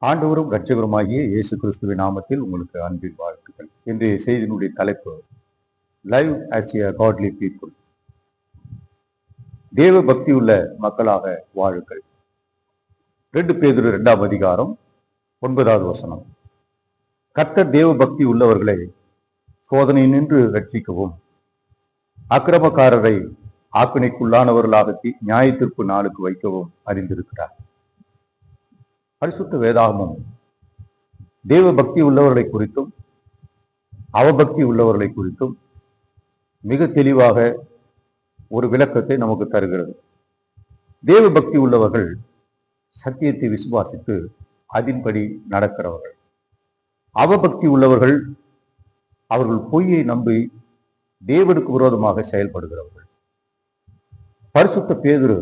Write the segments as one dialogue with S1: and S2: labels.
S1: ஆண்டவரும் இரட்சகருமாகிய இயேசு கிறிஸ்துவின் நாமத்தில் உங்களுக்கு அன்பின் வாழ்த்துக்கள். இன்றைய செய்தியினுடைய தலைப்பு லைவ் ஆஸ் எ காட்லி பீப்புள். தேவ பக்தி உள்ள மக்களாக வாழுங்கள். 2 பேதுரு 2ஆம் அதிகாரம் 9வது வசனம். கர்த்தர் தேவ பக்தி உள்ளவர்களை சோதனை நின்று ரட்சிக்கவும் அக்கிரமக்காரரை ஆக்கினைக்குள்ளானவர்களாக நியாயத்திற்கு நாளுக்கு வைக்கவும் அறிந்திருக்கிறார். பரிசுத்த வேதாகமும் தேவ பக்தி உள்ளவர்களை குறித்தும் அவபக்தி உள்ளவர்களை குறித்தும் மிக தெளிவாக ஒரு விளக்கத்தை நமக்கு தருகிறது. தேவ பக்தி உள்ளவர்கள் சத்தியத்தை விசுவாசித்து அதன்படி நடக்கிறவர்கள். அவபக்தி உள்ளவர்கள் அவர்கள் பொய்யை நம்பி தேவனுக்கு விரோதமாக செயல்படுகிறவர்கள். பரிசுத்த பேதுரு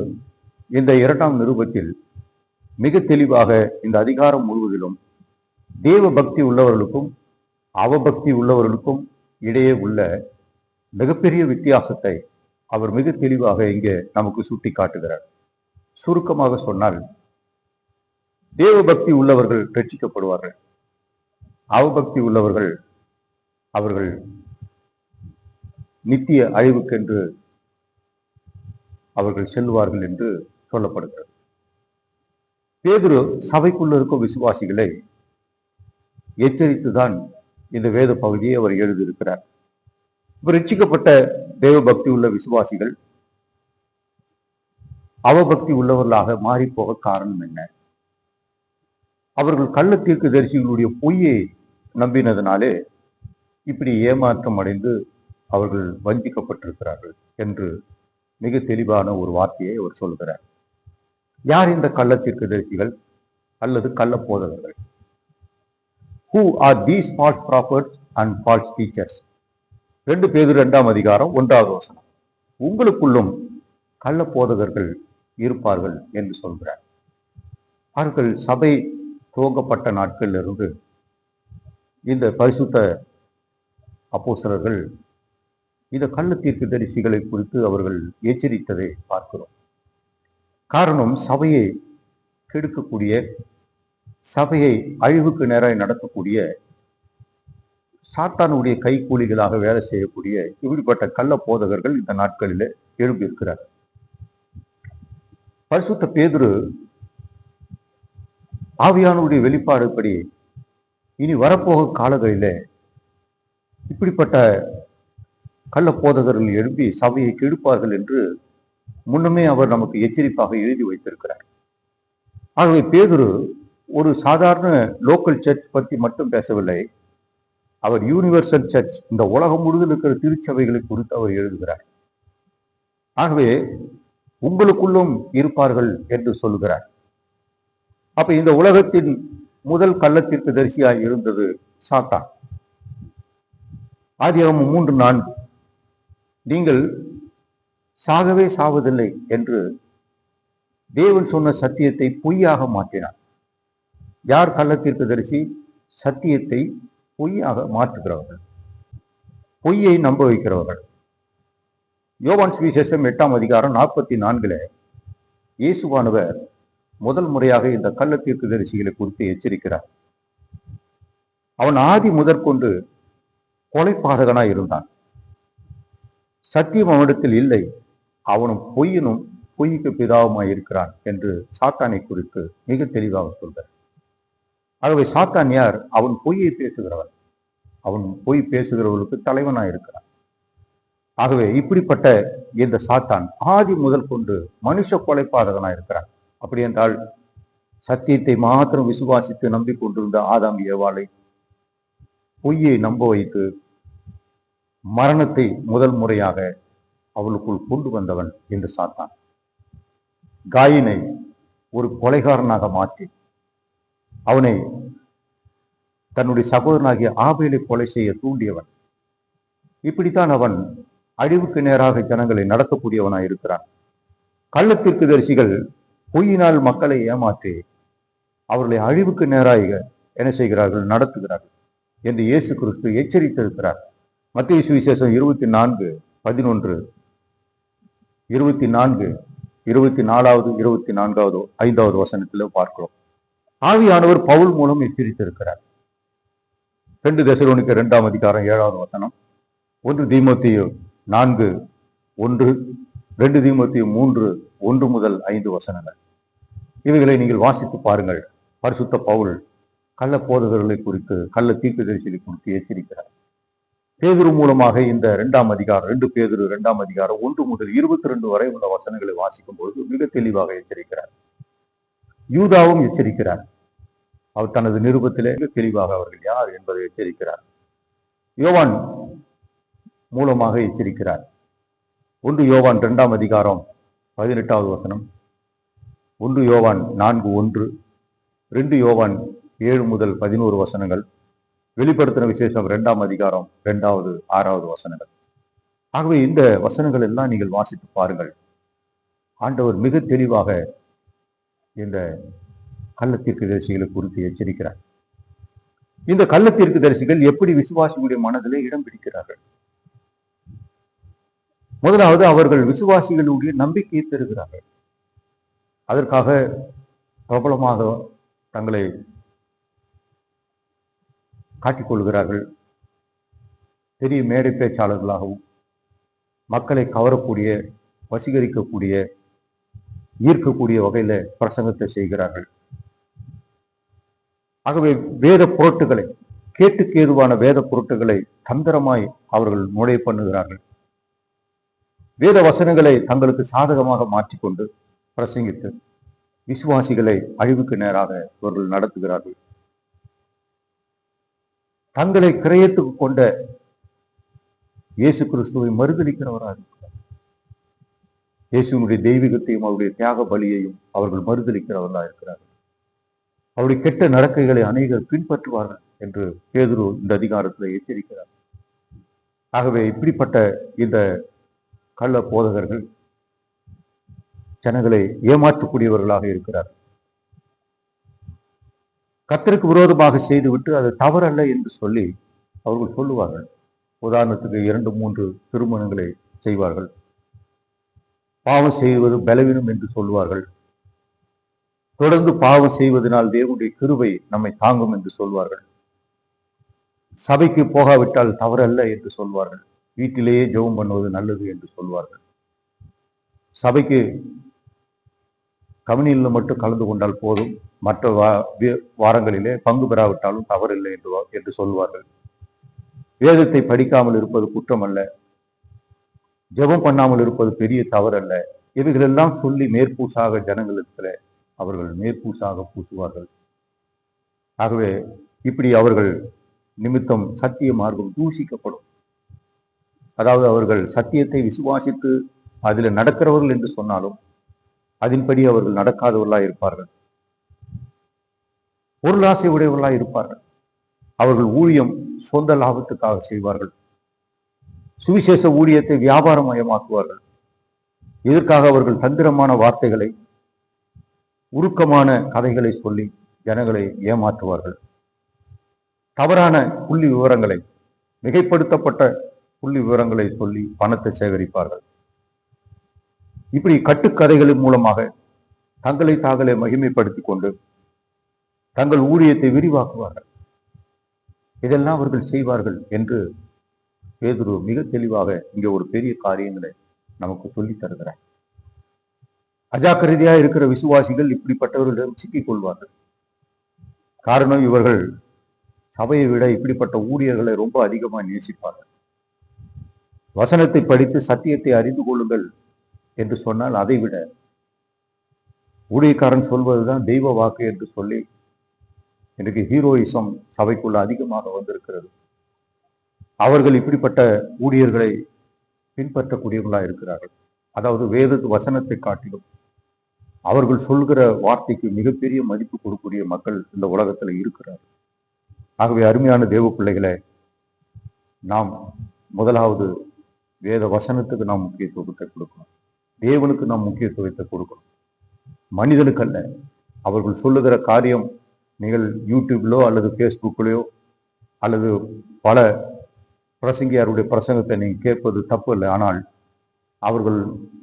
S1: இந்த 2ஆம் நிருபத்தில் மிக தெளிவாக இந்த அதிகாரம் முழுவதிலும் தேவ பக்தி உள்ளவர்களுக்கும் அவபக்தி உள்ளவர்களுக்கும் இடையே உள்ள மிகப்பெரிய வித்தியாசத்தை அவர் மிக தெளிவாக இங்கே நமக்கு சுட்டி காட்டுகிறார். சுருக்கமாக சொன்னால், தேவ பக்தி உள்ளவர்கள் ரட்சிக்கப்படுவார்கள், அவபக்தி உள்ளவர்கள் அவர்கள் நித்திய அழிவுக்கென்று அவர்கள் செல்வார்கள் என்று சொல்லப்படுகிறது. பேதுரு சபைக்குள்ள இருக்கும் விசுவாசிகளை எச்சரித்துதான் இந்த வேத பகுதியை அவர் எழுதியிருக்கிறார். ரட்சிக்கப்பட்ட தேவ பக்தி உள்ள விசுவாசிகள் அவபக்தி உள்ளவர்களாக மாறி போக காரணம் என்ன? அவர்கள் கள்ள தீர்க்கதரிசிகளுடைய பொய்யை நம்பினதினாலே இப்படி ஏமாற்றம் அடைந்து அவர்கள் வஞ்சிக்கப்பட்டிருக்கிறார்கள் என்று மிக தெளிவான ஒரு வார்த்தையை அவர் சொல்கிறார். யார் இந்த கள்ள தீர்க்கதரிசிகள் அல்லது கள்ள போதகர்கள்? Who are these false prophets and false teachers? 2 பேதுரு 2ஆம் அதிகாரம் 1வது வசனம். உங்களுக்குள்ளும் கள்ள போதகர்கள் இருப்பார்கள் என்று சொல்கிறார். அவர்கள் சபை துவங்கப்பட்ட நாட்களில் இருந்து இந்த பரிசுத்த அப்போஸ்தலர்கள் இந்த கள்ள தீர்க்கதரிசிகளை குறித்து அவர்கள் எச்சரித்ததை பார்க்கிறோம். காரணம், சபையை கெடுக்கக்கூடிய, சபையை அழிவுக்கு நேராக நடத்தக்கூடிய, சாத்தானுடைய கைக்கூலிகளாக வேலை செய்யக்கூடிய இப்படிப்பட்ட கள்ள போதகர்கள் இந்த நாட்களில் எழும்பியிருக்கிறார். பரிசுத்த பேதுரு ஆவியானுடைய வெளிப்பாடுபடி இனி வரப்போக காலங்களிலே இப்படிப்பட்ட கள்ள போதகர்கள் எழுப்பி சபையை கெடுப்பார்கள் என்று முன்னமே அவர் நமக்கு எச்சரிப்பாக எழுதி வைத்திருக்கிறார். ஆகவே பேதுரு ஒரு சாதாரண லோக்கல் சர்ச் பற்றி மட்டும் பேசவில்லை. அவர் யூனிவர்சல் சர்ச், இந்த உலகம் முழுவதும் இருக்கிற திருச்சபைகளை குறித்து அவர் எழுதுகிறார். ஆகவே உங்களுக்குள்ளும் இருப்பார்கள் என்று சொல்லுகிறார். அப்ப இந்த உலகத்தின் முதல் கள்ளத்திற்கு தரிசியாய் இருந்தது சாத்தான். ஆதியாகமம் 3:4, நீங்கள் சாகவே சாவதில்லை என்று தேவன் சொன்ன சத்தியத்தை பொய்யாக மாற்றினார். யார் கள்ள தீர்க்கதரிசி? சத்தியத்தை பொய்யாக மாற்றுகிறவர்கள், பொய்யை நம்ப வைக்கிறவர்கள். யோவான் சுவிசேஷம் 8ஆம் அதிகாரம் 44 இயேசுவானவர் முதல் முறையாக இந்த கள்ள தீர்க்கதரிசிகளை குறித்து எச்சரிக்கிறார். அவன் ஆதி முதற்கொண்டு கொலைபாதகனாய் இருந்தான். சத்தியம் அவனிடத்தில் இல்லை, அவனும் பொய்யனும் பொய்க்கு பிதாவுமாய் இருக்கிறான் என்று சாத்தானை குறித்து மிக தெளிவாக சொல்கிறார். ஆகவே சாத்தான் யார்? அவன் பொய்யை பேசுகிறவன், அவன் பொய் பேசுகிறவர்களுக்கு தலைவனாய் இருக்கிறான். ஆகவே இப்படிப்பட்ட இந்த சாத்தான் ஆதி முதல் கொண்டு மனுஷ கொலைபாதகனாய் இருக்கிறான். அப்படி என்றால் சத்தியத்தை மாத்திரம் விசுவாசித்து நம்பிக்கொண்டிருந்த ஆதாம் ஏவாளை பொய்யை நம்ப வைத்து மரணத்தை முதல் முறையாக அவளுக்குள் கொண்டு வந்தவன் என்று சாத்தான். காயினை ஒரு கொலைகாரனாக மாற்றி அவனை தன்னுடைய சகோதரனாகிய ஆபேலை கொலை செய்ய தூண்டியவன். இப்படித்தான் அவன் அழிவுக்கு நேராக ஜனங்களை நடத்தக்கூடியவனாய் இருக்கிறான். கள்ள தீர்க்கதரிசிகள் பொய்யினால் மக்களை ஏமாற்றி அவர்களை அழிவுக்கு நேராக என்ன செய்கிறார்கள்? நடத்துகிறார்கள் என்று இயேசு கிறிஸ்து எச்சரித்திருக்கிறார். மத்தேயு சுவிசேஷம் 24:11, 24, 24வது 24வது 5வது வசனத்தில் பார்க்கிறோம். ஆவியானவர் பவுல் மூலம் எச்சரித்திருக்கிறார். 2 தெசலோனிக்கர் 2ஆம் அதிகாரம் 7வது வசனம், 1 தீமோத்தேயு 4:1, 2 தீமோத்தேயு 3:1 முதல் 5 வசனங்கள். இவைகளை நீங்கள் வாசித்து பாருங்கள். பரிசுத்த பவுல் கள்ள போதகர்களை குறித்து, கள்ள தீர்க்கதரிசிகளை குறித்து எச்சரிக்கிறார். பேதுரு மூலமாக இந்த 2ஆம் அதிகாரம், 2 பேதுரு 2ஆம் அதிகாரம் 1 முதல் 22 வரை உள்ள வசனங்களை வாசிக்கும் பொழுது மிக தெளிவாக எச்சரிக்கிறார். யூதாவும் எச்சரிக்கிறார். அவர் தனது நிருபத்திலே மிக தெளிவாக அவர்கள் யார் என்பதை எச்சரிக்கிறார். யோவான் மூலமாக எச்சரிக்கிறார். 1 யோவான் 2ஆம் அதிகாரம் 18வது வசனம், 1 யோவான் 4:1, 2 யோவான் 7 முதல் 11 வசனங்கள், வெளிப்படுத்தின விசேஷம் 2ஆம் அதிகாரம் 2வது 6வது வசனங்கள். ஆகவே இந்த வசனங்கள் எல்லாம் நீங்கள் வாசித்து பாருங்கள். ஆண்டவர் மிக தெளிவாக இந்த கள்ள தீர்க்கதரிசிகளை குறித்து எச்சரிக்கிறார். இந்த கள்ள தீர்க்கதரிசிகள் எப்படி விசுவாசிகளுடைய மனதிலே இடம் பிடிக்கிறார்கள்? முதலாவது, அவர்கள் விசுவாசிகளுடைய நம்பிக்கையை பெறுகிறார்கள். அதற்காக பிரபலமாக தங்களை காட்டிக்கொள்கிறார்கள். பெரிய மேடை பேச்சாளர்களாகவும் மக்களை கவரக்கூடிய, வசீகரிக்கக்கூடிய, ஈர்க்கக்கூடிய வகையில பிரசங்கத்தை செய்கிறார்கள். ஆகவே வேத பொருட்டுகளை, கேட்டுக்கு ஏதுவான வேத பொருட்டுகளை தந்திரமாய் அவர்கள் நுழை பண்ணுகிறார்கள். வேத வசனங்களை தங்களுக்கு சாதகமாக மாற்றிக்கொண்டு பிரசங்கித்து விசுவாசிகளை அழிவுக்கு நேராக அவர்கள் நடத்துகிறார்கள். தங்களை கிரயத்துக்கு கொண்ட இயேசு கிறிஸ்துவை மறுதலிக்கிறவராக இருக்கிறார். இயேசுனுடைய தெய்வீகத்தையும் அவருடைய தியாக பலியையும் அவர்கள் மறுதலிக்கிறவர்களாக இருக்கிறார்கள். அவருடைய கெட்ட நடக்கைகளை அநேகர் பின்பற்றுவார்கள் என்று பேதுரு இந்த அதிகாரத்தில் எச்சரிக்கிறார். ஆகவே இப்படிப்பட்ட இந்த கள்ள போதகர்கள் ஜனங்களை ஏமாற்றக்கூடியவர்களாக இருக்கிறார்கள். கர்த்தருக்கு விரோதமாக செய்துவிட்டு அது தவறல்ல என்று சொல்லி அவர்கள் சொல்லுவார்கள். உதாரணத்துக்கு 2-3 திருமணங்களை செய்வார்கள். பாவம் செய்வது பலவீனம் என்று சொல்வார்கள். தொடர்ந்து பாவம் செய்வதனால் தேவனுடைய கிருபை நம்மை தாங்கும் என்று சொல்வார்கள். சபைக்கு போகாவிட்டால் தவறல்ல என்று சொல்வார்கள். வீட்டிலேயே ஜெபம் பண்ணுவது நல்லது என்று சொல்வார்கள். சபைக்கு கம்யூனியன்ல மட்டும் கலந்து கொண்டால் போதும், மற்ற வாரங்களிலே பங்கு பெறாவிட்டாலும் தவறில்லை என்று சொல்வார்கள். வேதத்தை படிக்காமல் இருப்பது குற்றம் அல்ல, ஜெபம் பண்ணாமல் இருப்பது பெரிய தவறல்ல. இவைகளெல்லாம் சொல்லி மேற்பூசாக ஜனங்களிடத்துல அவர்கள் மேற்பூசாக பூசுவார்கள். ஆகவே இப்படி அவர்கள் நிமித்தம் சத்திய மார்க்கம் தூஷிக்கப்படும். அதாவது அவர்கள் சத்தியத்தை விசுவாசித்து அதில் நடக்கிறவர்கள் என்று சொன்னாலும் அதன்படி அவர்கள் நடக்காதவர்களாக இருப்பார்கள். பொருளாசை உடையவர்களாக இருப்பார்கள். அவர்கள் ஊழியம் சொந்த லாபத்துக்காக செய்வார்கள். சுவிசேஷ ஊழியத்தை வியாபாரமயமாக்குவார்கள். இதற்காக அவர்கள் தந்திரமான வார்த்தைகளை, உருக்கமான கதைகளை சொல்லி ஜனங்களை ஏமாற்றுவார்கள். தவறான புள்ளி விவரங்களை, மிகைப்படுத்தப்பட்ட புள்ளி விவரங்களை சொல்லி பணத்தை சேகரிப்பார்கள். இப்படி கட்டுக்கதைகளின் மூலமாக தங்களை தாங்களே மகிமைப்படுத்திக் கொண்டு தங்கள் ஊழியத்தை விரிவாக்குவார்கள். இதெல்லாம் அவர்கள் செய்வார்கள் என்று பேதுரு மிக தெளிவாக இங்கே ஒரு பெரிய காரியங்களை நமக்கு சொல்லி தருகிறார். அஜாக்கிரதையா இருக்கிற விசுவாசிகள் இப்படிப்பட்டவர்களிடம் சிக்கிக் கொள்வார்கள். காரணம், இவர்கள் சபையை விட இப்படிப்பட்ட ஊழியர்களை ரொம்ப அதிகமாக நேசிப்பார்கள். வசனத்தை படித்து சத்தியத்தை அறிந்து கொள்ளுங்கள் என்று சொன்னால் அதை விட ஊழியக்காரன் சொல்வதுதான் தெய்வ வாக்கு என்று சொல்லி இன்றைக்கு ஹீரோயிசம் சபைக்குள்ள அதிகமாக வந்திருக்கிறது. அவர்கள் இப்படிப்பட்ட ஊழியர்களை பின்பற்றக்கூடியவர்களாக இருக்கிறார்கள். அதாவது வேத வசனத்தை காட்டிலும் அவர்கள் சொல்கிற வார்த்தைக்கு மிகப்பெரிய மதிப்பு கொடுக்கக்கூடிய மக்கள் இந்த உலகத்தில் இருக்கிறார்கள். ஆகவே அருமையான தேவ பிள்ளைகளை, நாம் முதலாவது வேத வசனத்துக்கு நாம் முக்கியத்துவத்தை கொடுக்கணும். தேவனுக்கு நாம் முக்கியத்துவத்தை கொடுக்கணும், மனிதனுக்கு அல்ல. அவர்கள் சொல்லுகிற காரியம் நீங்கள் யூடியூப்லோ அல்லது ஃபேஸ்புக்லையோ அல்லது பல பிரசங்கியாருடைய பிரசங்கத்தை நீங்கள் கேட்பது தப்பு இல்லை. ஆனால் அவர்கள்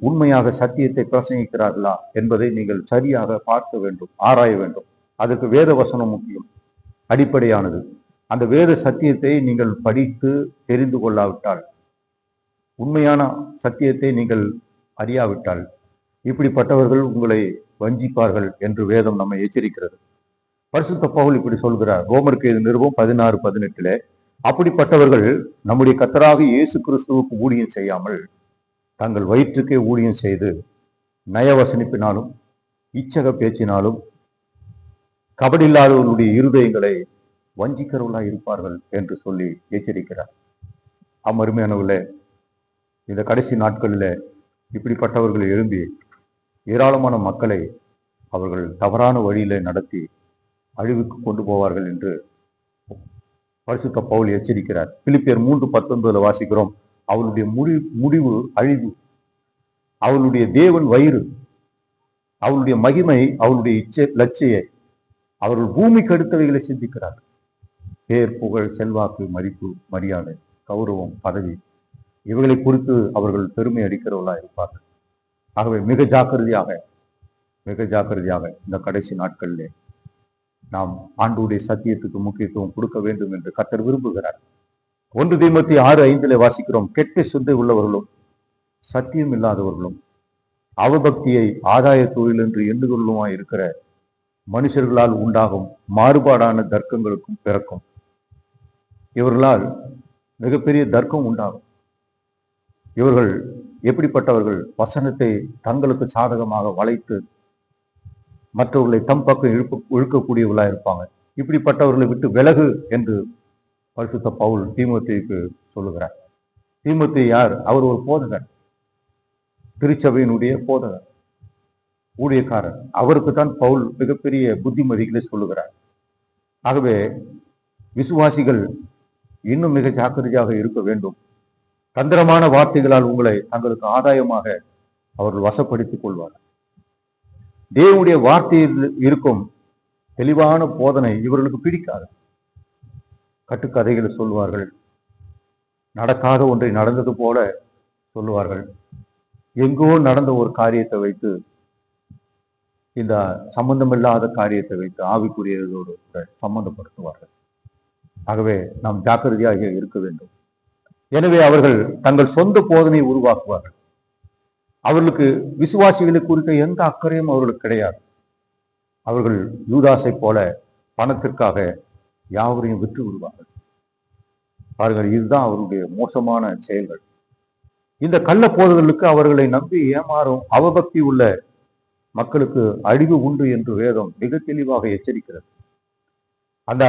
S1: உண்மையாக சத்தியத்தை பிரசங்கிக்கிறார்களா என்பதை நீங்கள் சரியாக பார்க்க வேண்டும், ஆராய வேண்டும். அதுக்கு வேத வசனம் முக்கியம், அடிப்படையானது. அந்த வேத சத்தியத்தை நீங்கள் படித்து தெரிந்து கொள்ளாவிட்டால், உண்மையான சத்தியத்தை நீங்கள் அறியாவிட்டால், இப்படிப்பட்டவர்கள் உங்களை வஞ்சிப்பார்கள் என்று வேதம் நம்மை எச்சரிக்கிறது. பரிசுத்த பவுல் இப்படி சொல்கிறார், ரோமருக்கு நிருபம் 16:18. அப்படிப்பட்டவர்கள் நம்முடைய கர்த்தராக இயேசு கிறிஸ்துவுக்கு ஊழியம் செய்யாமல் தங்கள் வயிற்றுக்கே ஊழியம் செய்து நயவசனிப்பினாலும் இச்சக பேச்சினாலும் கபடில்லாதவர்களுடைய இருதயங்களை வஞ்சிக்கிறவர்களாக இருப்பார்கள் என்று சொல்லி எச்சரிக்கிறார். அருமையானவர்களே, இந்த கடைசி நாட்களில் இப்படிப்பட்டவர்கள் எழும்பி ஏராளமான மக்களை அவர்கள் தவறான வழியில நடத்தி அழிவுக்கு கொண்டு போவார்கள் என்று பரிசுத்த பவுல் எச்சரிக்கிறார். பிலிப்பியர் 3:19 வாசிக்கிறோம், அவளுடைய முடிவு அழிவு, அவளுடைய தேவன் வயிறு, அவளுடைய மகிமை, அவளுடைய லட்சியை, அவர்கள் பூமிக்கு அடுத்தவைகளை சிந்திக்கிறார்கள். பேர், புகழ், செல்வாக்கு, மதிப்பு, மரியாதை, கௌரவம், பதவி, இவைகளை குறித்து அவர்கள் பெருமை அடிக்கிறவர்களா இருப்பார்கள். ஆகவே மிக ஜாக்கிரதையாக இந்த கடைசி நாட்களிலே நாம் ஆண்டவருடைய சத்தியத்துக்கு முக்கியத்துவம் கொடுக்க வேண்டும் என்று கர்த்தர் விரும்புகிறார். 1 தீமோத்தேயு 6:5 வாசிக்கிறோம், கெட்ட சிந்தை உள்ளவர்களும் சத்தியம் இல்லாதவர்களும் அவபக்தியை ஆதாய தொழில் என்று எண்ணுகளுமாய் இருக்கிற மனுஷர்களால் உண்டாகும் மாறுபாடான தர்க்கங்களுக்கும் பிறக்கும். இவர்களால் மிகப்பெரிய தர்க்கம் உண்டாகும். இவர்கள் எப்படிப்பட்டவர்கள்? வசனத்தை தங்களுக்கு சாதகமாக வளைத்து மற்றவர்களை தம் பக்கம் இழுக்கக்கூடியவர்களா இருப்பாங்க. இப்படிப்பட்டவர்களை விட்டு விலகு என்று பரிசுத்த பவுல் தீமோத்தேயுக்கு சொல்லுகிறார். தீமோத்தேயு யார்? அவர் ஒரு போதகர், திருச்சபையினுடைய போதகர், ஊழியக்காரர். அவருக்கு தான் பவுல் மிகப்பெரிய புத்திமதிகளை சொல்லுகிறார். ஆகவே விசுவாசிகள் இன்னும் மிக ஜாக்கிரதையாக இருக்க வேண்டும். தந்திரமான வார்த்தைகளால் உங்களை தங்களுக்கு ஆதாயமாக அவர்கள் வசப்படுத்திக் கொள்வார்கள். தேவனுடைய வார்த்தையில் இருக்கும் தெளிவான போதனை இவர்களுக்கு பிடிக்காது. கட்டுக்கதைகளை சொல்வார்கள், நடக்காத ஒன்றை நடந்தது போல சொல்லுவார்கள். எங்கோ நடந்த ஒரு காரியத்தை வைத்து, இந்த சம்பந்தமில்லாத காரியத்தை வைத்து ஆவிக்குரியதோடு சம்பந்தப்படுத்துவார்கள். ஆகவே நாம் ஜாக்கிரதையாக இருக்க வேண்டும். எனவே அவர்கள் தங்கள் சொந்த போதனையை உருவாக்குவார்கள். அவர்களுக்கு விசுவாசிகளை குறித்த எந்த அக்கறையும் அவர்களுக்கு கிடையாது. அவர்கள் யூதாசை போல பணத்திற்காக யாவரையும் விற்று விடுவார்கள். பாருங்கள், இதுதான் அவருடைய மோசமான செயல்கள். இந்த கள்ள போதர்களுக்கு அவர்களை நம்பி ஏமாறும் அவபக்தி உள்ள மக்களுக்கு அழிவு உண்டு என்று வேதம் மிக தெளிவாக எச்சரிக்கிறது. அந்த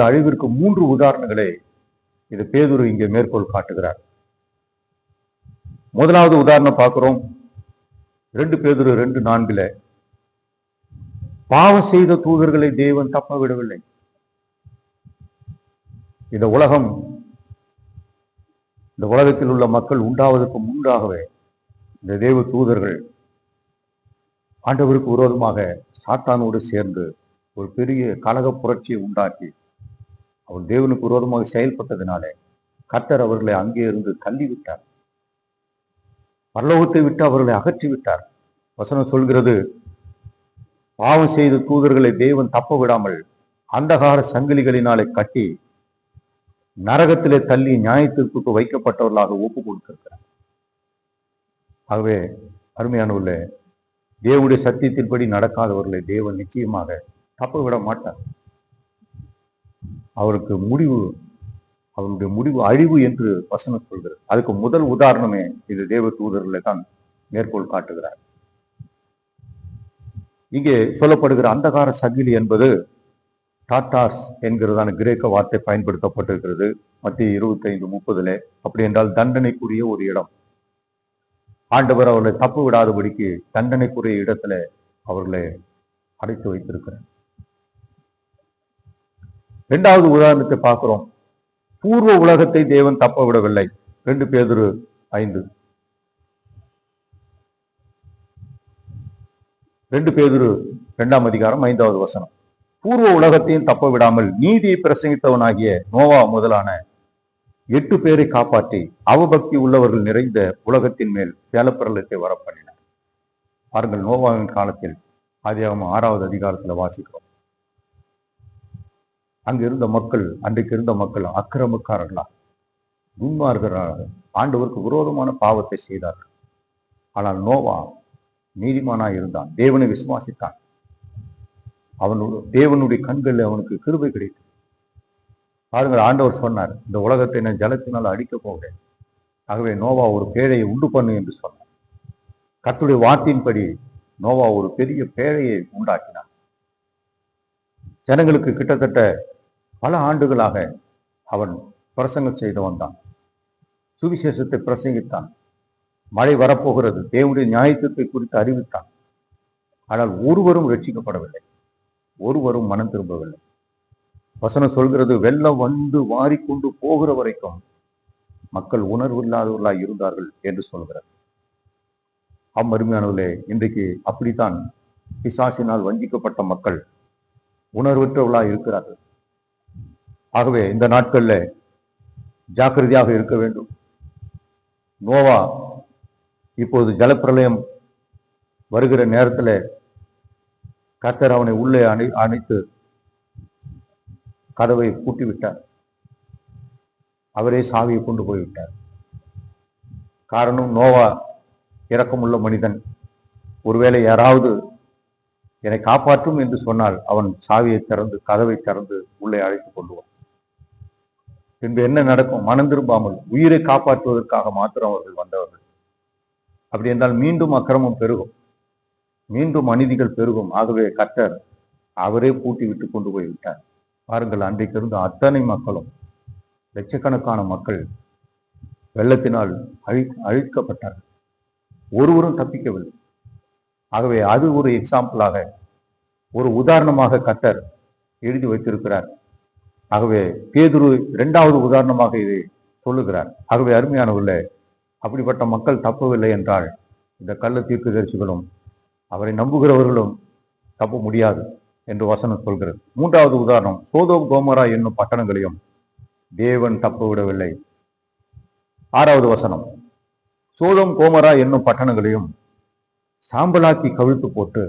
S1: அழிவிற்கு 3 உதாரணங்களை இது பேதுரு இங்கே மேற்கோள் காட்டுகிறார். முதலாவது உதாரணம் பார்க்கிறோம், 2 பேதுரு 2:4. பாவம் செய்த தூதர்களை தேவன் தப்ப விடவில்லை. இந்த உலகத்தில் உள்ள மக்கள் உண்டாவதற்கு முன்பாகவே இந்த தேவ தூதர்கள் ஆண்டவருக்கு விரோதமாக சாத்தானோடு சேர்ந்து ஒரு பெரிய கலக புரட்சியை உண்டாக்கி அவர் தேவனுக்கு விரோதமாக செயல்பட்டதினாலே கர்த்தர் அவர்களை அங்கே இருந்து தள்ளிவிட்டார், பரலோகத்தை விட்டு அவர்களை அகற்றிவிட்டார். வசனம் சொல்கிறது, பாவம் செய்த தூதர்களை தேவன் தப்ப விடாமல் அந்தகார சங்கிலிகளினாலே கட்டி நரகத்திலே தள்ளி நியாயத்திற்கு வைக்கப்பட்டவர்களாக ஒப்பு கொடுத்திருக்கிறார். ஆகவே அருமையானவர்களே, தேவனுடைய சத்தியத்தின்படி நடக்காதவர்களை தேவன் நிச்சயமாக தப்ப விட மாட்டார். அவருடைய முடிவு அழிவு என்று வசனம் சொல்கிறது. அதுக்கு முதல் உதாரணமே இது தேவ தூதர்களை தான் மேற்கோள் காட்டுகிறார். இங்கே சொல்லப்படுகிற அந்தகார சங்கிலி என்பது டாட்டாஸ் என்கிறதான கிரேக்க வார்த்தை பயன்படுத்தப்பட்டிருக்கிறது. மத்திய 25:30. அப்படி என்றால் தண்டனைக்குரிய ஒரு இடம். ஆண்டவர் அவர்களை தப்பு விடாதபடிக்கு தண்டனைக்குரிய இடத்துல அவர்களை அடைத்து வைத்திருக்கிறார். 2வது உதாரணத்தை பார்க்கிறோம். பூர்வ உலகத்தை தேவன் தப்ப விடவில்லை. 2 பேதுரு 5. 2 பேதுரு 2ஆம் அதிகாரம் 5வது வசனம். பூர்வ உலகத்தையும் தப்ப விடாமல் நீதியை பிரசங்கித்தவனாகிய நோவா முதலான 8 பேரை காப்பாற்றி அவபக்தி உள்ளவர்கள் நிறைந்த உலகத்தின் மேல் ஜலப்பிரளயத்தை வரப்பண்ணினார். பாருங்கள், நோவாவின் காலத்தில் ஆதியாகமம் 6வது அதிகாரத்துல வாசிக்கிறோம். அங்கு இருந்த மக்கள், அன்றைக்கு இருந்த மக்கள் அக்கிரமக்காரர்களா, துன்மார்கர்களாக ஆண்டவருக்கு விரோதமான பாவத்தை செய்தார்கள். ஆனால் நோவா நீதிமானாய் இருந்தான், தேவனை விசுவாசித்தான். தேவனுடைய கண்களில் அவனுக்கு கிருபை கிடைத்தது. பாருங்கள், ஆண்டவர் சொன்னார், இந்த உலகத்தை நான் ஜலத்தினால் அடிக்கப் போகிறேன், ஆகவே நோவா ஒரு பேழையை உண்டு பண்ணு என்று சொன்னார். கர்த்தருடைய வார்த்தையின்படி நோவா ஒரு பெரிய பேழையை உண்டாக்கினார். ஜனங்களுக்கு கிட்டத்தட்ட பல ஆண்டுகளாக அவன் பிரசங்கம் செய்து வந்தான், சுவிசேஷத்தை பிரசங்கித்தான், மழை வரப்போகிறது, தேவனுடைய நியாயத்தை குறித்து அறிவித்தான். ஆனால் ஒருவரும் ரட்சிக்கப்படவில்லை, ஒருவரும் மனம் திரும்பவில்லை. வசனம் சொல்கிறது, வெள்ளம் வந்து வாரிக்கொண்டு போகிற வரைக்கும் மக்கள் உணர்வு இல்லாதவர்களாய் இருந்தார்கள் என்று சொல்கிறார். அருமையானவர்களே, இன்றைக்கு அப்படித்தான் பிசாசினால் வஞ்சிக்கப்பட்ட மக்கள் உணர்வற்றவர்களாய் இருக்கிறார்கள். ஆகவே இந்த நாட்கள்ல ஜாக்கிரதையாக இருக்க வேண்டும். நோவா இப்போது ஜலப்பிரளயம் வருகிற நேரத்தில் கர்த்தர் அவனை உள்ளே அணைத்து கதவை பூட்டிவிட்டார். அவரே சாவியை கொண்டு போய்விட்டார். காரணம், நோவா இரக்கமுள்ள மனிதன். ஒருவேளை யாராவது என்னை காப்பாற்றும் என்று சொன்னால் அவன் சாவியை திறந்து, கதவை திறந்து உள்ளே அழைத்து கொள்வான். பின்பு என்ன நடக்கும்? மனம் திரும்பாமல் உயிரை காப்பாற்றுவதற்காக மாத்திரம் அவர்கள் வந்தவர்கள். அப்படி என்றால் மீண்டும் அக்கிரமம் பெருகும், மீண்டும் அநீதிகள் பெருகும். ஆகவே கர்த்தர் அவரே பூட்டி விட்டு கொண்டு போய் விட்டார். பாருங்கள், அன்றைக்கு இருந்த அத்தனை மக்களும், லட்சக்கணக்கான மக்கள் வெள்ளத்தினால் அழிக்கப்பட்டார்கள். ஒருவரும் தப்பிக்கவில்லை. ஆகவே அது ஒரு எக்ஸாம்பிளாக, ஒரு உதாரணமாக கர்த்தர் எழுதி வைத்திருக்கிறார். ஆகவே பேதுரு இரண்டாவது உதாரணமாக இதை சொல்லுகிறார். ஆகவே அருமையானவர்களே, அப்படிப்பட்ட மக்கள் தப்பவில்லை என்றால் இந்த கள்ள தீர்க்கதரிசிகளும் அவரை நம்புகிறவர்களும் தப்ப முடியாது என்று வசனம் சொல்கிறது. மூன்றாவது உதாரணம், சோதோம் கோமரா என்னும் பட்டணங்களையும் தேவன் தப்ப விடவில்லை. ஆறாவது வசனம், சோதோம் கோமரா என்னும் பட்டணங்களையும் சாம்பலாக்கி கவிழ்த்து போட்டு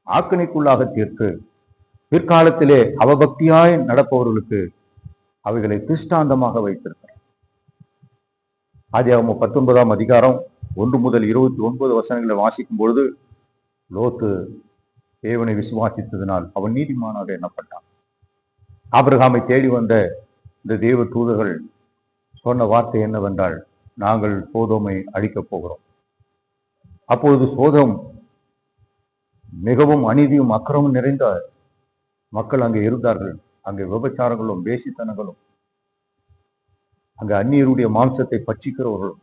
S1: ஆக்கினைக்குள்ளாக தீர்த்து பிற்காலத்திலே அவபக்தியாய் நடப்பவர்களுக்கு அவைகளை திருஷ்டாந்தமாக வைத்திருக்கிறார். ஆதியாகமம் 19ஆம் அதிகாரம் 1 முதல் 29 வசனங்களை வாசிக்கும் பொழுது, லோத்து தேவனை விசுவாசித்ததினால் அவன் நீதிமானாக எண்ணப்பட்டான். ஆபிரகாமை தேடி வந்த இந்த தேவ தூதர்கள் சொன்ன வார்த்தை என்னவென்றால், நாங்கள் சோதோமை அழிக்கப் போகிறோம். அப்பொழுது சோதோம் மிகவும் அநீதியும் அக்கிரமும் நிறைந்த மக்கள் அங்கே இருந்தார்கள். அங்கே விபச்சாரங்களும் வேசித்தனங்களும், அங்கே அந்நியருடைய மாம்சத்தை பட்சிக்கிறவர்களும்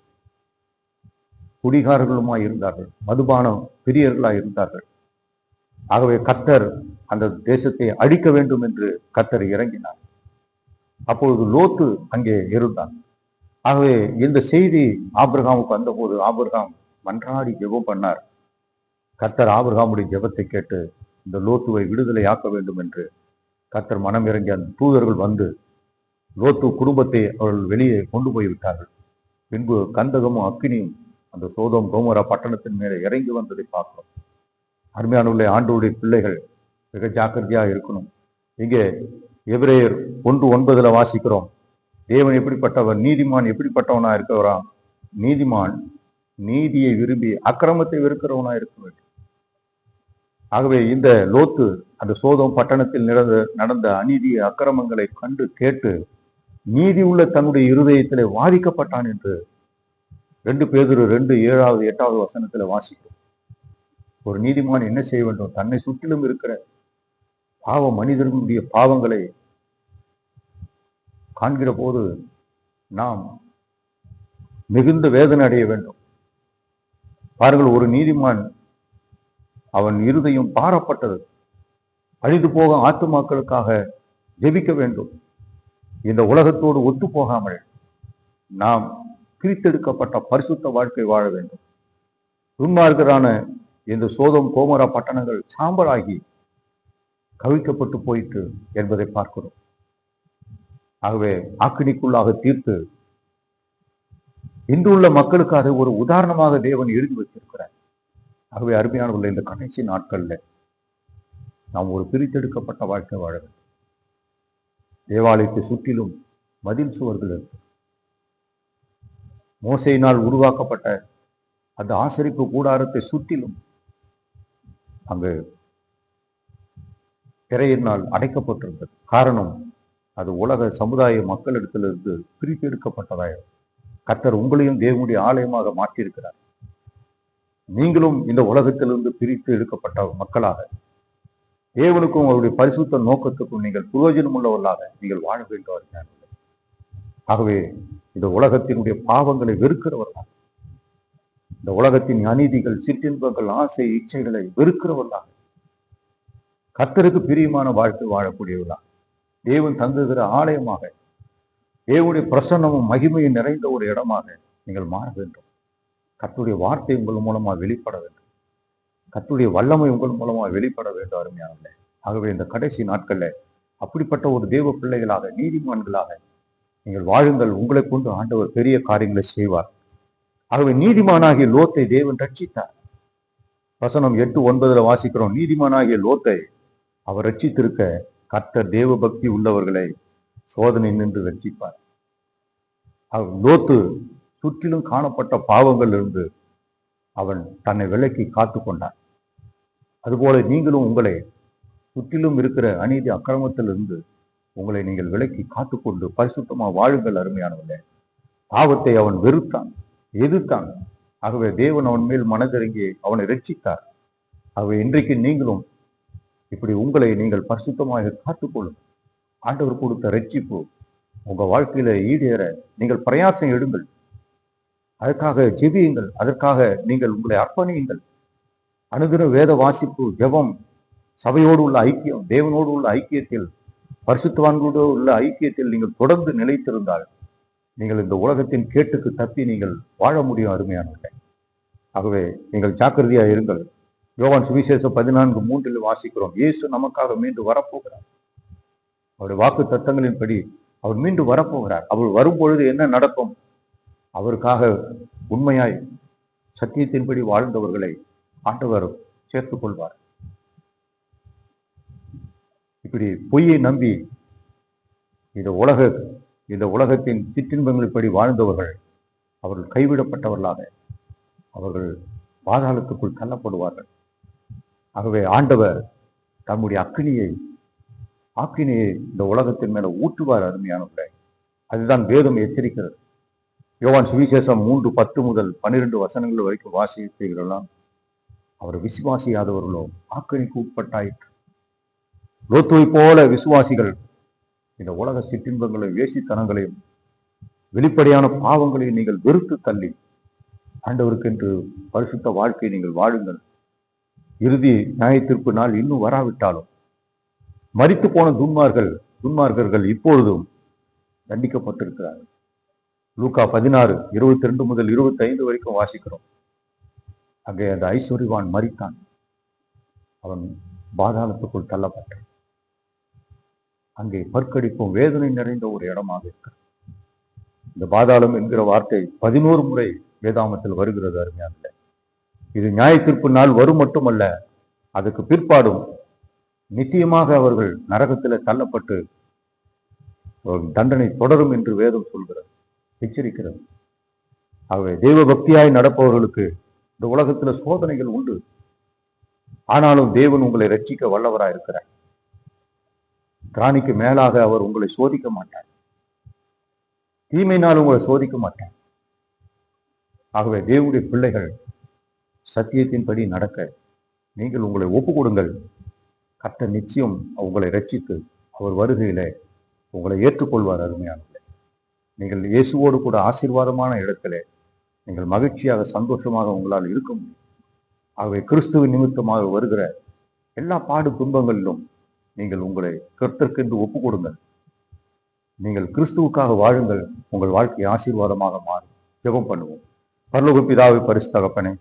S1: குடிகாரர்களுமாய் இருந்தார்கள், மதுபானம் பிரியர்களாய் இருந்தார்கள். ஆகவே கர்த்தர் அந்த தேசத்தை அழிக்க வேண்டும் என்று கர்த்தர் இறங்கினார். அப்பொழுது லோத்து அங்கே இருந்தான். ஆகவே இந்த செய்தி ஆபிரகாமுக்கு வந்தபோது ஆபிரகாம் மன்றாடி ஜெபம் பண்ணார். கர்த்தர் ஆபிரகாமுடைய ஜெபத்தை கேட்டு இந்த லோத்துவை விடுதலை ஆக்க வேண்டும் என்று கர்த்தர் மனம் இறங்கி அந்த தூதர்கள் வந்து லோத்து குடும்பத்தை அவர்கள் வெளியே கொண்டு போய் விட்டார்கள். பின்பு கந்தகமும் அக்கினியும் அந்த சோதோம் கோமோரா பட்டணத்தின் மேலே இறங்கி வந்ததை பார்க்கிறோம். அருமையானவர்களே, ஆண்டவருடைய பிள்ளைகள் மிக ஜாக்கிரதையாக இருக்கணும். இங்கே எபிரேயர் 1:9 வாசிக்கிறோம், தேவன் எப்படிப்பட்டவர், நீதிமான் எப்படிப்பட்டவனா இருக்கிறான்? நீதிமான் நீதியை விரும்பி அக்கிரமத்தை வெறுக்கிறவனா இருக்க வேண்டும். ஆகவே இந்த லோத்து அந்த சோதோம் பட்டணத்தில் நடந்த அநீதி அக்கிரமங்களை கண்டு கேட்டு நீதி உள்ள தன்னுடைய இருதயத்திலே வாதிக்கப்பட்டான் என்று 2 பேதுரு 2:7-8 வசனத்துல வாசிக்கிறோம். ஒரு நீதிமான் என்ன செய்ய வேண்டும்? தன்னை சுற்றிலும் இருக்கிற மனிதர்களுடைய பாவங்களை காண்கிற போது நாம் மிகுந்த வேதனை அடைய வேண்டும். பாருங்கள், ஒரு நீதிமான் அவன் இருதயம் பாரப்பட்டது, அழிந்து போக ஆத்துமாக்களுக்காக ஜெபிக்க வேண்டும். இந்த உலகத்தோடு ஒத்து போகாமல் நாம் பிரித்தெடுக்கப்பட்ட பரிசுத்த வாழ்க்கை வாழ வேண்டும். துன்மார்க்கரான இந்த சோதோம் கோமோரா பட்டணங்கள் சாம்பலாகி கவிழ்க்கப்பட்டு போயிற்று என்பதை பார்க்கிறோம். ஆகவே ஆக்கினிக்குள்ளாக தீர்த்து இன்றுள்ள மக்களுக்கு அதை ஒரு உதாரணமாக தேவன் எழுதி வைத்திருக்கிறார். ஆகவே அருமையானவர்கள், இந்த கடைசி நாட்கள்ல நாம் ஒரு பிரித்தெடுக்கப்பட்ட வாழ்க்கை வாழ வேண்டும். தேவாலயத்தை சுற்றிலும் மதில் சுவர்கள் இருக்கு. மோசையினால் உருவாக்கப்பட்ட அந்த ஆசரிப்பு கூடாரத்தை சுற்றிலும் அங்கு திரையினால் அடைக்கப்பட்டிருந்தது. காரணம், அது உலக சமுதாய மக்களிடத்திலிருந்து பிரித்து எடுக்கப்பட்டதாய். கர்த்தர் உங்களையும் தேவனுடைய ஆலயமாக மாற்றியிருக்கிறார். நீங்களும் இந்த உலகத்திலிருந்து பிரித்து எடுக்கப்பட்ட மக்களாக தேவனுக்கும் அவருடைய பரிசுத்த நோக்கத்துக்கும் நீங்கள் பிரயோஜனம் உள்ளவர்களாக நீங்கள் வாழ வேண்டும். ஆகவே இந்த உலகத்தினுடைய பாவங்களை வெறுக்கிறவர்களாக, இந்த உலகத்தின் அநீதிகள், சிற்றின்பங்கள், ஆசை, இச்சைகளை வெறுக்கிறவர்களாக, கர்த்தருக்கு பிரியமான வாழ்க்கை வாழக்கூடியவர்களாக, தேவன் தங்குகிற ஆலயமாக, தேவனுடைய பிரசன்னமும் மகிமையும் நிறைந்த ஒரு இடமாக நீங்கள் மாற வேண்டும். கர்த்தருடைய வார்த்தை உங்கள் மூலமாக வெளிப்பட வேண்டும். கர்த்தருடைய வல்லமை உங்கள் மூலமாக வெளிப்பட வேண்டும். அருமையானவர்களே, ஆகவே இந்த கடைசி நாட்கள்ல அப்படிப்பட்ட ஒரு தேவ பிள்ளைகளாக, நீதிமான்களாக நீங்கள் வாழுங்கள். உங்களை கொண்டு ஆண்டவர் பெரிய காரியங்களை செய்வார். ஆகவே நீதிமானாகிய லோத்தை தேவன் ரட்சித்தார். வசனம் 8:9 வாசிக்கிறோம். நீதிமானாகிய லோத்தை அவர் ரட்சித்திருக்க கர்த்தர் தேவ பக்தி உள்ளவர்களை சோதனை நின்று ரட்சிப்பார். லோத்து சுற்றிலும் காணப்பட்ட பாவங்கள் இருந்து அவன் தன்னை விலக்கி காத்து கொண்டான். அதுபோல நீங்களும் உங்களை சுற்றிலும் இருக்கிற அநீதி அக்கிரமத்திலிருந்து உங்களை நீங்கள் விலக்கி காத்துக்கொண்டு பரிசுத்தமாக வாழுங்கள். அருமையானவர்களே, பாவத்தை அவன் வெறுத்தான், எதிர்த்தான். ஆகவே தேவன் அவன் மேல் மனதிறங்கி அவனை ரட்சித்தார். ஆகவே இன்றைக்கு நீங்களும் இப்படி உங்களை நீங்கள் பரிசுத்தமாக காத்துக்கொள்ளும். ஆண்டவர் கொடுத்த ரட்சிப்பு உங்க வாழ்க்கையில ஈடேற நீங்கள் பிரயாசம் எடுங்கள். அதற்காக ஜெபியுங்கள். அதற்காக நீங்கள் உங்களை அர்ப்பணியுங்கள். அனுதின வேத வாசிப்பு, ஜெபம், சபையோடு உள்ள ஐக்கியம், தேவனோடு உள்ள ஐக்கியத்தில், பரிசுத்தவான்களோடு உள்ள ஐக்கியத்தில் நீங்கள் தொடர்ந்து நிலைத்திருந்தால் நீங்கள் இந்த உலகத்தின் கேட்டுக்கு தப்பி நீங்கள் வாழ முடியும். அருமையானவர்களே, ஆகவே நீங்கள் ஜாக்கிரதையா இருங்கள். யோவான் சுவிசேஷம் 14:3 வாசிக்கிறோம். இயேசு நமக்காக மீண்டும் வரப்போகிறார். அவருடைய வாக்கு தத்தங்களின்படி அவர் மீண்டும் வரப்போகிறார். அவர் வரும்பொழுது என்ன நடக்கும்? அவருக்காக உண்மையாய் சத்தியத்தின்படி வாழ்ந்தவர்களை ஆண்டவர் சேர்த்துக் கொள்வார். இப்படி பொய்யை நம்பி இந்த உலகத்தின் சிற்றின்பங்களின்படி வாழ்ந்தவர்கள் அவர்கள் கைவிடப்பட்டவர்களாக அவர்கள் பாதாளத்துக்குள் தள்ளப்படுவார்கள். ஆகவே ஆண்டவர் தம்முடைய ஆக்கினையை இந்த உலகத்தின் மேல ஊற்றுவார். அருமையானவர்களே, அதுதான் வேதம் எச்சரிக்கிறது. யோவான் சுவிசேஷம் 3:10 முதல் 12 வசனங்கள் வரைக்கும் வாசிப்பீர்களெல்லாம் அவர் விசுவாசியாதவர்களோ ஆக்கினைக்கு உட்பட்டாயிற்று. லோத்துவை போல விசுவாசிகள் இந்த உலக சிற்றின்பங்களையும் வேசித்தனங்களையும் வெளிப்படையான பாவங்களையும் நீங்கள் வெறுத்து தள்ளி ஆண்டவருக்கென்று பரிசுத்த வாழ்க்கையை நீங்கள் வாழுங்கள். இறுதி நியாயத்தீர்ப்பு நாள் இன்னும் வராவிட்டாலும் மரித்து போன துன்மார்க்கர்கள் இப்பொழுதும் தண்டிக்கப்பட்டிருக்கிறார்கள். லூக்கா 16:22 முதல் 25 வரைக்கும் வாசிக்கிறோம். அங்கே அந்த ஐஸ்வர்யவான் மரித்தான். அவன் பாதாளத்துக்குள் தள்ளப்பட்டான். அங்கே பற்கடிப்பும் வேதனை நிறைந்த ஒரு இடமாக இருக்கு. இந்த பாதாளம் என்கிற வார்த்தை 11 முறை வேதாமத்தில் வருகிறது. அருமையானது, இது நியாயத்தீர்ப்பு நாள் வரும் மட்டுமல்ல, அதுக்கு பிற்பாடும் நிச்சயமாக அவர்கள் நரகத்தில் தள்ளப்பட்டு தண்டனை தொடரும் என்று வேதம் சொல்கிறது, எச்சரிக்கிறது. ஆகவே தெய்வ பக்தியாய் நடப்பவர்களுக்கு இந்த உலகத்துல சோதனைகள் உண்டு. ஆனாலும் தேவன் உங்களை ரட்சிக்க வல்லவராய் இருக்கிறார். திராணிக்கு மேலாக அவர் உங்களை சோதிக்க மாட்டார். தீமையினால் உங்களை சோதிக்க மாட்டார். ஆகவே தேவனுடைய பிள்ளைகள் சத்தியத்தின்படி நடக்க நீங்கள் உங்களை ஒப்பு கொடுங்கள். கர்த்தர் நிச்சயம் உங்களை ரட்சித்து அவர் வருகையில உங்களை ஏற்றுக்கொள்வார். அருமையானவர்களே, நீங்கள் இயேசுவோடு கூட ஆசீர்வாதமான இடத்திலே நீங்கள் மகிழ்ச்சியாக சந்தோஷமாக உங்களால் இருக்க முடியும். ஆகவே கிறிஸ்துவின் நிமித்தமாக வருகிற எல்லா பாடு துன்பங்களிலும் நீங்கள் உங்களை கர்த்தருக்கென்று ஒப்பு கொடுங்கள். நீங்கள் கிறிஸ்துவுக்காக வாழுங்கள். உங்கள் வாழ்க்கை ஆசீர்வாதமாக மாறும். ஜெபம் பண்ணுவோம். பரலோக பிதாவை, பரிசுத்த தகப்பனே,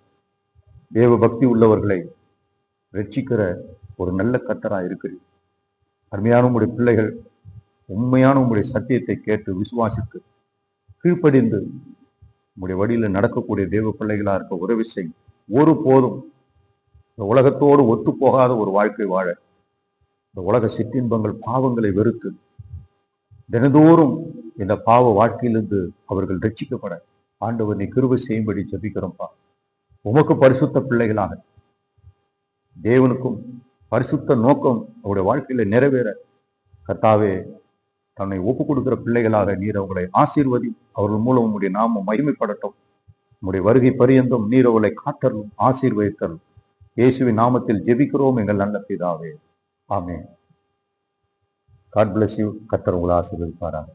S1: தேவ பக்தி உள்ளவர்களை ரட்சிக்கிற ஒரு நல்ல கர்த்தராக இருக்கிறீர். அருமையான உங்களுடைய பிள்ளைகள் உண்மையான உங்களுடைய சத்தியத்தை கேட்டு விசுவாசித்து கீழ்ப்படிந்து உங்களுடைய வழியில நடக்கக்கூடிய தேவ பிள்ளைகளா இருக்க உதவி செய்யும். ஒரு போதும் இந்த உலகத்தோடு ஒத்து போகாத ஒரு வாழ்க்கை வாழ, இந்த உலக சிற்றின்பங்கள் பாவங்களை வெறுத்து தினதோறும் இந்த பாவ வாழ்க்கையிலிருந்து அவர்கள் ரட்சிக்கப்பட ஆண்டவர் நீ கிருபை செய்யும்படி ஜெபிக்கிறோம்ப்பா. உமக்கு பரிசுத்த பிள்ளைகளாக தேவனுக்கும் பரிசுத்த நோக்கம் அவருடைய வாழ்க்கையில நிறைவேற கர்த்தாவே தன்னை ஒப்பு கொடுக்கிற பிள்ளைகளாக நீர் அவங்களை ஆசீர்வதி. அவர்கள் மூலம் உங்களுடைய நாமம் மகிமைப்படட்டும். உங்களுடைய வருகை பரியந்தம் நீர் அவர்களை காத்தரலும் ஆசீர்வதித்தரலும். இயேசுவின் நாமத்தில் ஜெபிக்கிறோம் எங்கள் நல்ல பிதாவே. ஆமென். God bless you. கர்த்தர் உங்களை ஆசீர்வதிப்பாராக.